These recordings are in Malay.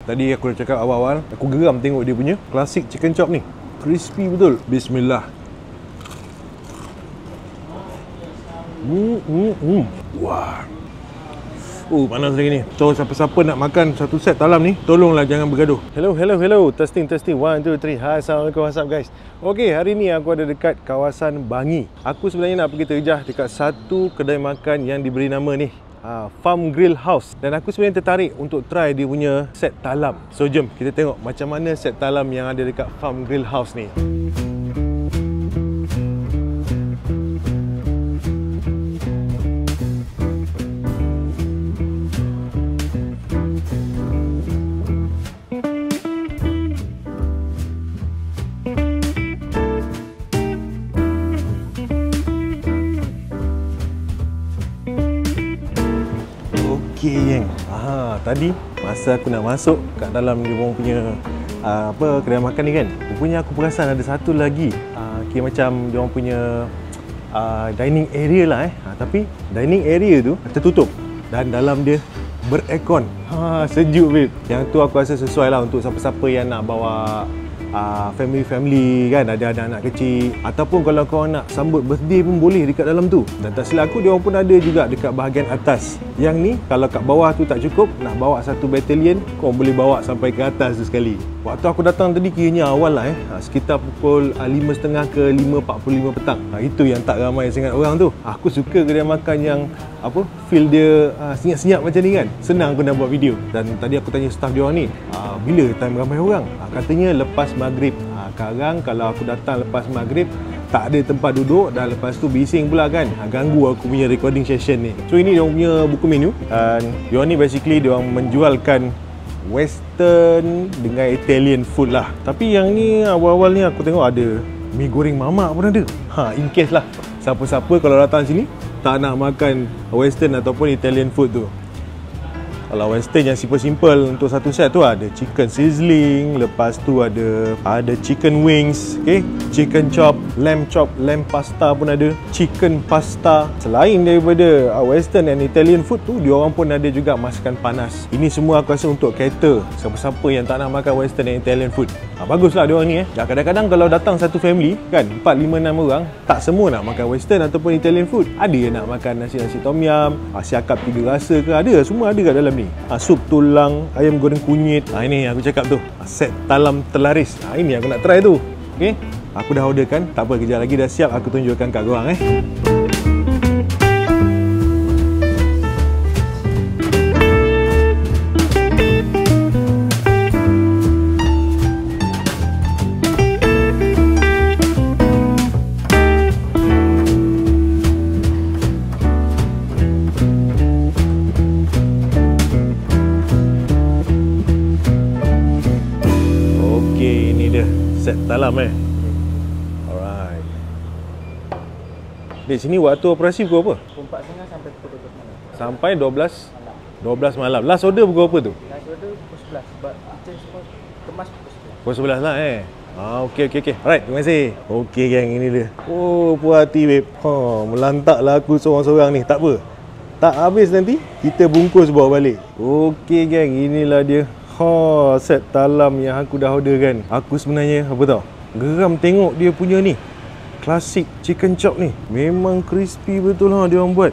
Tadi aku dah cakap awal-awal, aku geram tengok dia punya klasik chicken chop ni. Crispy betul. Bismillah. Wah. Panas lagi ni. So siapa-siapa nak makan satu set talam ni, tolonglah jangan bergaduh. Hello. Testing. 1, 2, 3. Hai, Assalamualaikum. What's up guys? Okey, hari ni aku ada dekat kawasan Bangi. Aku sebenarnya nak pergi terjah dekat satu kedai makan yang diberi nama ni Farm Grill House. Dan aku sebenarnya tertarik untuk try dia punya set talam. So jom kita tengok macam mana set talam yang ada dekat Farm Grill House ni. Okey geng. Tadi masa aku nak masuk kat dalam dia orang punya kedai makan ni kan, rupanya aku perasan ada satu lagi kira macam dia orang punya dining area lah tapi dining area tu tertutup dan dalam dia beraircon. Sejuk babe. Yang tu aku rasa sesuai lah untuk siapa-siapa yang nak bawa family kan, ada anak-anak kecil, ataupun kalau kau nak sambut birthday pun boleh dekat dalam tu. Dan tak silap aku, dia orang pun ada juga dekat bahagian atas. Yang ni kalau kat bawah tu tak cukup, nak bawa satu battalion, kau boleh bawa sampai ke atas tu sekali. Waktu aku datang tadi kiranya awal lah sekitar pukul 5.30 ke 5.45 petang. Itu yang tak ramai sangat orang tu. Aku suka kedai makan yang feel dia senyap-senyap macam ni kan. Senang aku nak buat video. Dan tadi aku tanya staff dia orang ni, bila time ramai orang? Katanya lepas maghrib. Sekarang kalau aku datang lepas maghrib, tak ada tempat duduk dan lepas tu bising pula kan, ganggu aku punya recording session ni. So ini dia punya buku menu. Dan dia ni basically dia orang menjualkan western dengan Italian food lah. Tapi yang ni awal-awal ni aku tengok ada mi goreng mamak pun ada. In case lah siapa-siapa kalau datang sini tak nak makan western ataupun Italian food tu. Kalau western yang simple-simple untuk satu set tu ada chicken sizzling, lepas tu ada chicken wings, chicken chop, lamb pasta pun ada, chicken pasta. Selain daripada western and Italian food tu, dia orang pun ada juga masakan panas. Ini semua aku rasa untuk cater siapa-siapa yang tak nak makan western and Italian food. Baguslah dia orang ni Kadang-kadang kalau datang satu family kan, 4, 5, 6 orang, tak semua nak makan western ataupun Italian food. Ada yang nak makan nasi tom yum, siakap 3 rasa ke, ada, semua ada kat dalam ni. Sup tulang, ayam goreng kunyit. Ini yang aku cakap tu, set talam telaris. Ini aku nak try tu. Okey, aku dah orderkan. Tak apa, kejap lagi dah siap, aku tunjukkan kat korang set talam Alright. Di sini waktu operasi pukul apa? Pukul 4.30 sampai pukul 12 malam. Sampai 12 malam. Last order pukul apa tu? Last order pukul 11 sebab kita semua kemas pukul 11 lah okey. Alright, terima kasih. Okey gang, ini dia. Puas hati babe. Melantaklah aku seorang-seorang ni. Tak apa, tak habis nanti kita bungkus bawa balik. Okey gang, inilah dia set talam yang aku dah order kan. Aku sebenarnya geram tengok dia punya ni klasik chicken chop ni. Memang crispy betul dia orang buat.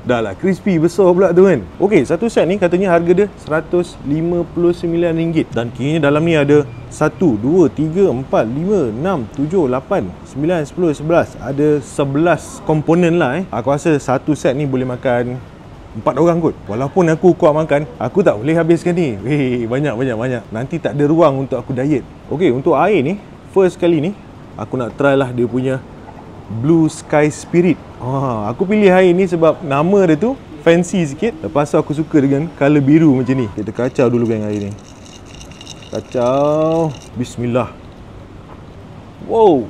Dah lah crispy besar pula tu kan. Okey, satu set ni katanya harga dia RM159 dan kiranya dalam ni ada 1, 2, 3, 4, 5, 6, 7, 8, 9, 10, 11. Ada 11 komponen lah Aku rasa satu set ni boleh makan 4 orang kot. Walaupun aku kuat makan, aku tak boleh habiskan ni. Banyak. Nanti tak ada ruang untuk aku diet. Okey, untuk air ni, first kali ni aku nak try lah dia punya Blue Sky Spirit. Aku pilih air ni sebab nama dia tu fancy sikit. Lepas tu aku suka dengan colour biru macam ni. Kita kacau dulu kan air ni. Kacau. Bismillah. Wow.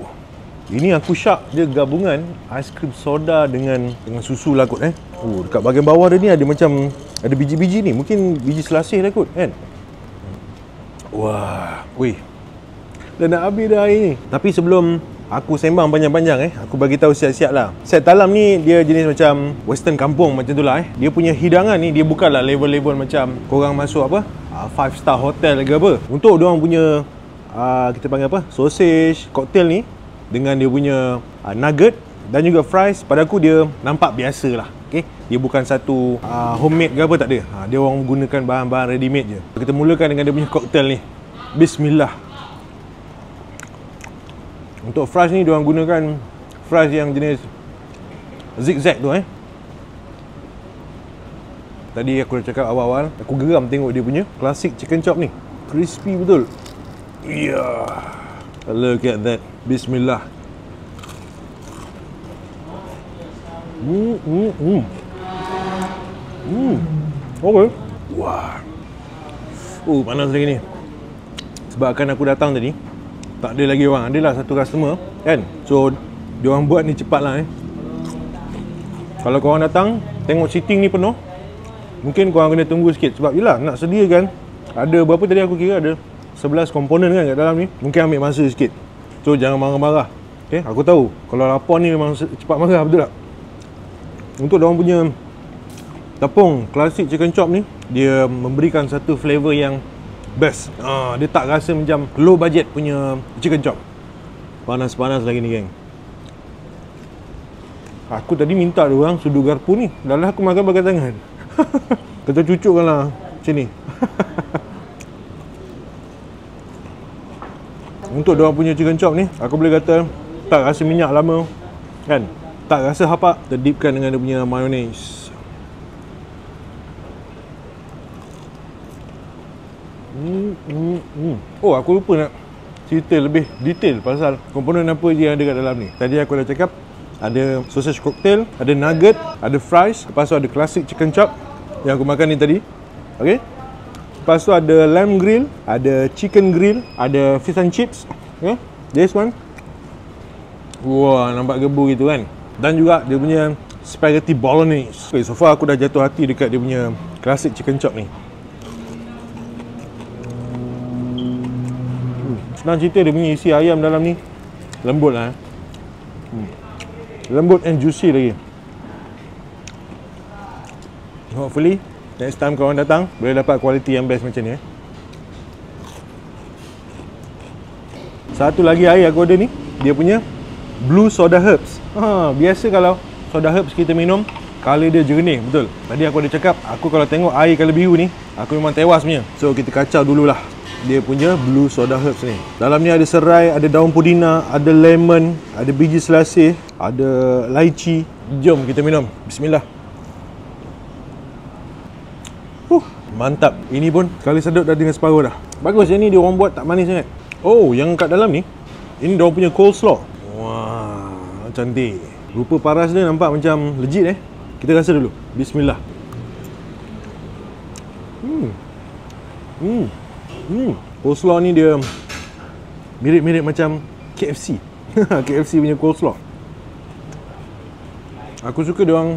Ini aku syak dia gabungan aiskrim soda dengan susu lah kot dekat bahagian bawah dia ni ada macam ada biji-biji ni. Mungkin biji selasih lah kot kan. Wah, dah nak habis dah air ni. Tapi sebelum Aku sembang panjang-panjang aku bagi tahu siap-siap lah. Set Talam ni dia jenis macam western kampung macam tu lah Dia punya hidangan ni dia bukanlah level-level macam korang masuk apa 5 star hotel ke apa. Untuk diorang punya kita panggil apa, sausage, cocktail ni dengan dia punya nugget dan juga fries, pada aku dia nampak biasa lah. Okay? Dia bukan satu homemade ke apa, tak ada. Dia orang gunakan bahan-bahan ready made je. Kita mulakan dengan dia punya cocktail ni. Bismillah. Untuk fries ni diorang gunakan fries yang jenis zigzag tu Tadi aku dah cakap awal-awal, aku geram tengok dia punya classic chicken chop ni. Crispy betul. Yeah. Look at that. Bismillah. Okay. Wah. Panas lagi ni. Sebabkan aku datang tadi, tak ada lagi orang. Adalah satu customer kan. So diorang buat ni cepat lah Kalau korang datang tengok seating ni penuh, mungkin korang kena tunggu sikit. Sebab yelah nak sediakan, ada berapa tadi aku kira, ada 11 komponen kan kat dalam ni. Mungkin ambil masa sikit. So jangan marah-marah. Okay, aku tahu kalau lapar ni memang cepat marah, betul tak? Untuk diorang punya tepung klasik chicken chop ni, dia memberikan satu flavor yang best. Dia tak rasa macam low budget punya chicken chop. Panas-panas lagi ni geng. Aku tadi minta dia orang sudu garpu ni, dah lah aku makan pakai tangan. Kita cucukkan lah macam ni. Untuk dia orang punya chicken chop ni, aku boleh kata tak rasa minyak lama kan, tak rasa hapak. Terdipkan dengan dia punya mayonnaise. Oh, aku lupa nak cerita lebih detail pasal komponen apa je yang ada kat dalam ni. Tadi aku dah cakap ada sausage cocktail, ada nugget, ada fries, lepas tu ada classic chicken chop yang aku makan ni tadi. Okay, lepas tu ada lamb grill, ada chicken grill, ada fish and chips. Okay, this one. Wah, nampak gebu gitu kan. Dan juga dia punya spaghetti bolognese. Okay, so far aku dah jatuh hati dekat dia punya classic chicken chop ni. Senang cerita, dia punya isi ayam dalam ni lembut lah. Lembut and juicy lagi. Hopefully next time korang datang boleh dapat kualiti yang best macam ni. Satu lagi air aku order ni, dia punya blue soda herbs. Biasa kalau soda herbs kita minum, color dia jernih, betul. Tadi aku ada cakap, aku kalau tengok air color biru ni, aku memang tewas punya. So kita kacau dululah dia punya blue soda herbs ni. Dalam ni ada serai, ada daun pudina, ada lemon, ada biji selasih, ada lychee. Jom kita minum. Bismillah. Mantap. Ini pun sekali sedut dah dengan separuh dah. Bagus, yang ni dia orang buat tak manis sangat. Oh, yang kat dalam ni, ini dia orang punya coleslaw. Wah, cantik. Rupa paras dia nampak macam legit Kita rasa dulu. Bismillah. Coleslaw ni dia mirip-mirip macam KFC. KFC punya coleslaw. Aku suka dia orang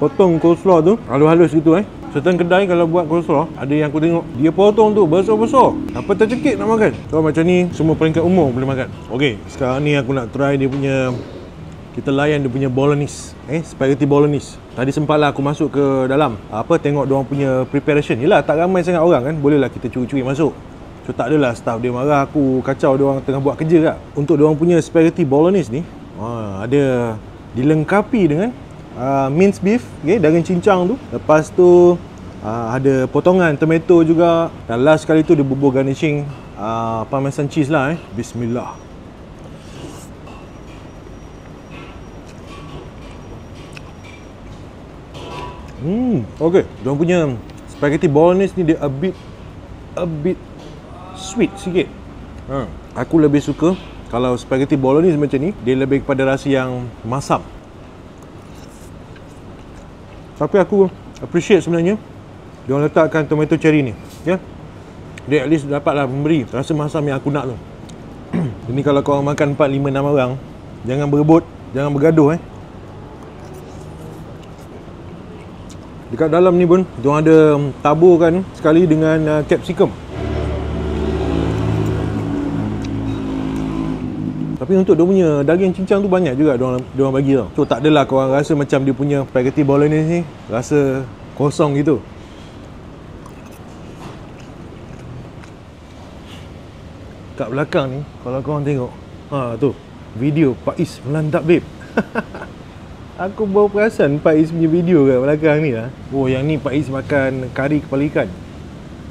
potong coleslaw tu halus-halus gitu Certain kedai kalau buat coleslaw, ada yang aku tengok dia potong tu besar-besar. Apa tercekik nak makan. So macam ni semua peringkat umur boleh makan. Okey, sekarang ni aku nak try dia punya, kita layan dia punya bolognese, spaghetti bolognese. Tadi sempatlah aku masuk ke dalam, tengok dia orang punya preparation. Yelah, tak ramai sangat orang kan, bolehlah kita curi-curi masuk. So tak adalah staff dia marah aku kacau dia orang tengah buat kerja kan. Untuk dia orang punya spaghetti bolognese ni, ada dilengkapi dengan minced beef, daging cincang tu. Lepas tu ada potongan tomato juga. Dan last sekali tu dia bubur garnishing parmesan cheese lah. Bismillah. Okay, diorang punya spaghetti bolognese ni dia a bit sweet sikit. Aku lebih suka kalau spaghetti bolognese macam ni, dia lebih kepada rasa yang masam. Tapi aku appreciate sebenarnya dia orang letakkan tomato cherry ni, dia at least dapatlah memberi rasa masam yang aku nak tu. Ini kalau korang makan 4, 5, 6 orang, jangan berebut, jangan bergaduh. Dekat dalam ni pun diorang ada taburkan sekali dengan capsicum. Tapi untuk dia punya daging cincang tu banyak juga diorang bagi tau. So tak adalah korang rasa macam dia punya spaghetti bolognese ni rasa kosong gitu. Kat belakang ni kalau korang tengok, tu video Pak Is melantak babe. Aku baru perasan Pak Is punya video kat belakang ni lah. Oh, yang ni Pak Is makan kari kepala ikan.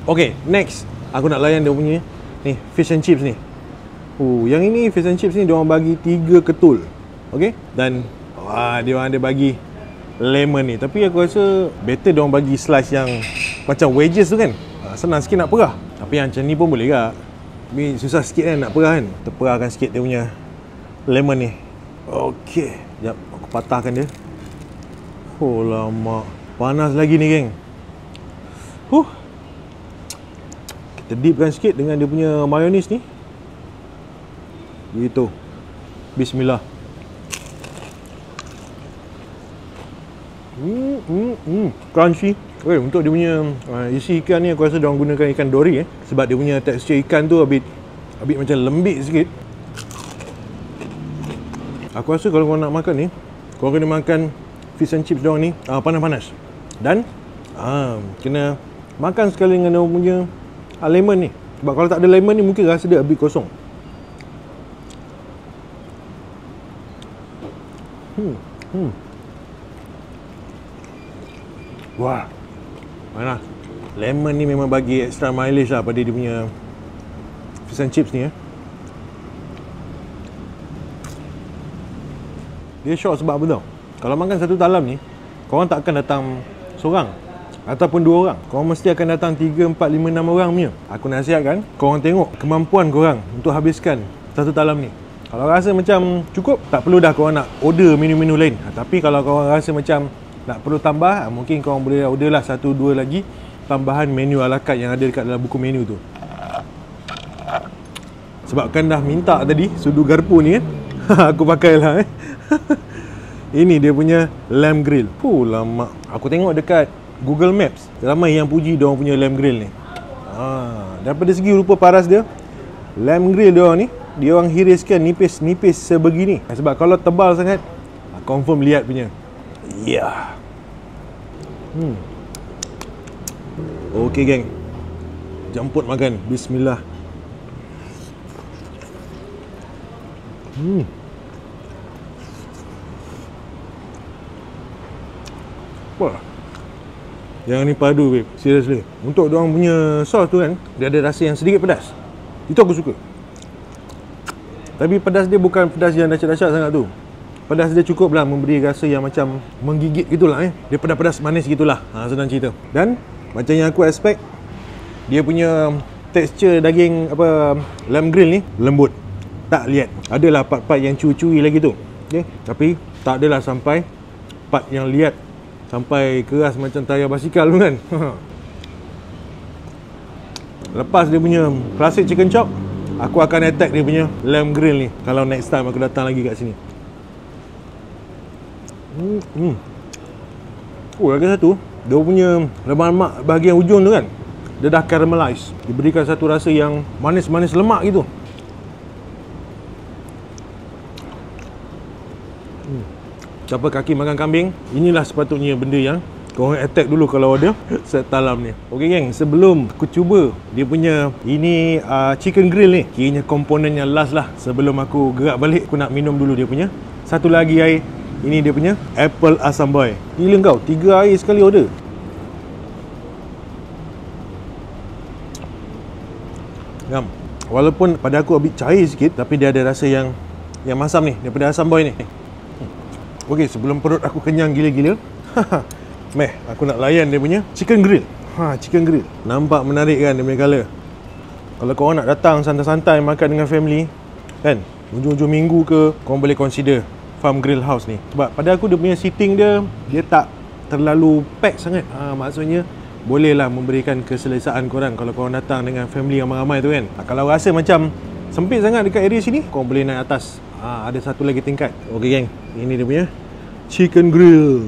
Okay, next aku nak layan dia punya ni fish and chips ni. Oh, yang ini fish and chips ni diorang bagi 3 ketul. Okay, dan diorang ada bagi lemon ni. Tapi aku rasa better diorang bagi slice yang macam wedges tu kan. Senang sikit nak perah. Tapi yang macam ni pun boleh tak? Ni susah sikit kan nak perah kan. Terperahkan sikit dia punya lemon ni. Okay, sekejap aku patahkan dia. Oh lama, panas lagi ni geng. Kita dipkan sikit dengan dia punya mayonis ni. Gitu. Bismillah. Crunchy. Okay, untuk dia punya isi ikan ni aku rasa diorang gunakan ikan dori sebab dia punya tekstur ikan tu a bit macam lembik sikit. Aku rasa kalau korang nak makan ni, korang kena makan fish and chips diorang ni panas-panas. Dan kena makan sekali dengan diorang punya lemon ni. Sebab kalau tak ada lemon ni mungkin rasa dia a bit kosong. Wah, mana? Lemon ni memang bagi extra mileage lah pada dia punya fish and chips ni Dia syok sebab apa tau? Kalau makan satu talam ni, korang tak akan datang seorang ataupun 2 orang. Korang mesti akan datang 3, 4, 5, 6 orang punya. Aku nasihatkan korang tengok kemampuan korang untuk habiskan satu talam ni. Kalau rasa macam cukup, tak perlu dah korang nak order menu-menu lain. Tapi kalau korang rasa macam nak perlu tambah, mungkin korang boleh order lah 1, 2 lagi tambahan menu ala carte yang ada dekat dalam buku menu tu. Sebabkan dah minta tadi sudu garpu ni aku pakai lah Ini dia punya lamb grill. Lama. Aku tengok dekat Google Maps, ramai yang puji diorang punya lamb grill ni. Daripada segi rupa paras dia, lamb grill diorang ni diorang hiriskan nipis-nipis sebegini. Sebab kalau tebal sangat, confirm lihat punya. Ya. Okey geng, jemput makan. Bismillah. Wah, yang ni padu babe, seriously. Untuk diorang punya sos tu kan, dia ada rasa yang sedikit pedas. Itu aku suka. Tapi pedas dia bukan pedas yang dahsyat-dahsyat sangat tu. Pedas dia cukup lah memberi rasa yang macam menggigit gitulah Dia pedas-pedas manis gitulah. Senang cerita. Dan macam yang aku expect, dia punya tekstur daging lamb grill ni lembut. Tak lihat. Adalah part-part yang cuy-cuy lagi tu. Okay? Tapi tak adalah sampai part yang lihat sampai keras macam tayar basikal tu kan. Lepas dia punya classic chicken chop, aku akan attack dia punya lamb grill ni kalau next time aku datang lagi kat sini. Lagi satu, dia punya lemak-lemak bahagian ujung tu kan, dia dah caramelize. Diberikan satu rasa yang manis-manis lemak gitu. Siapa kaki makan kambing, inilah sepatutnya benda yang korang attack dulu kalau ada set talam ni. Okey geng, sebelum aku cuba dia punya ini chicken grill ni, kiranya komponen yang last lah. Sebelum aku gerak balik, aku nak minum dulu dia punya satu lagi air. Ini dia punya apple asam boy. Gila kau, 3 air sekali order. Ngam. Walaupun pada aku a bit cair sikit, tapi dia ada rasa yang masam ni daripada asam boy ni. Okey, sebelum perut aku kenyang gila-gila, aku nak layan dia punya chicken grill. Chicken grill. Nampak menarik kan dia punya colour. Kalau korang nak datang santai-santai makan dengan family kan, hujung-hujung minggu ke, korang boleh consider Farm Grill House ni. Sebab pada aku dia punya seating dia tak terlalu pack sangat. Maksudnya bolehlah memberikan keselesaan korang kalau korang datang dengan family ramai-ramai tu kan. Kalau rasa macam sempit sangat dekat area sini, korang boleh naik atas. Ada satu lagi tingkat. Okey geng, ini dia punya chicken grill.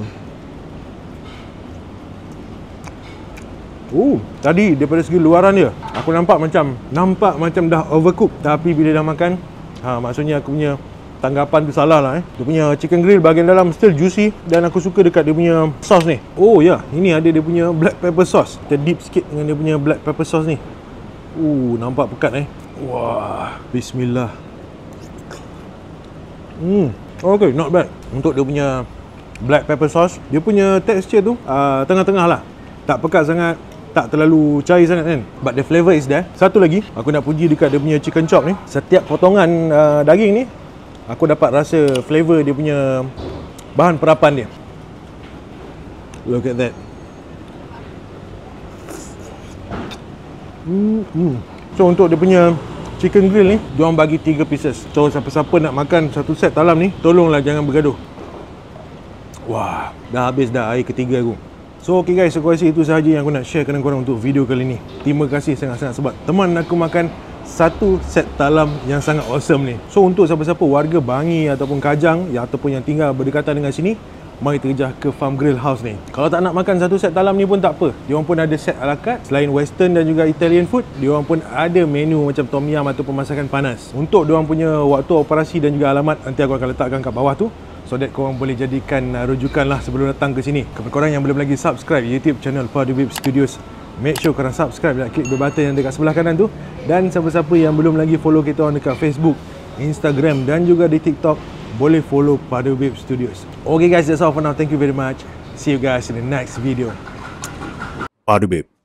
Tadi daripada segi luaran dia, aku nampak macam dah overcook. Tapi bila dah makan, Maksudnya aku punya tanggapan tu salah lah Dia punya chicken grill bahagian dalam still juicy. Dan aku suka dekat dia punya sauce ni. Oh ya, ini ada dia punya black pepper sauce. Kita dip sikit dengan dia punya black pepper sauce ni. Nampak pekat Wah, bismillah. Okay, not bad. Untuk dia punya black pepper sauce, dia punya texture tu tengah-tengah lah. Tak pekat sangat, tak terlalu cair sangat kan. But the flavour is there. Satu lagi, aku nak puji dekat dia punya chicken chop ni. Setiap potongan daging ni, aku dapat rasa flavour dia punya bahan perapan dia. Look at that. So untuk dia punya chicken grill ni, diorang bagi 3 pieces. So siapa-siapa nak makan satu set talam ni, tolonglah jangan bergaduh. Wah, dah habis dah air ketiga aku. So okay guys, aku rasa itu sahaja yang aku nak share dengan korang untuk video kali ni. Terima kasih sangat-sangat sebab teman aku makan satu set talam yang sangat awesome ni. So untuk siapa-siapa warga Bangi ataupun Kajang ataupun yang tinggal berdekatan dengan sini, mari terjah ke Farm Grill House ni. Kalau tak nak makan satu set talam ni pun tak apa. Diorang pun ada set ala carte. Selain western dan juga Italian food, diorang pun ada menu macam tom yum ataupun masakan panas. Untuk diorang punya waktu operasi dan juga alamat, nanti aku akan letakkan kat bawah tu, so that korang boleh jadikan rujukan lah sebelum datang ke sini. Kepada korang yang belum lagi subscribe YouTube channel Pardubib Studios, make sure korang subscribe dan klik bell button yang dekat sebelah kanan tu. Dan siapa-siapa yang belum lagi follow kita orang dekat Facebook, Instagram dan juga di TikTok, boleh follow Pardubib Studios. Okay guys, that's all for now. Thank you very much. See you guys in the next video. Pardubib.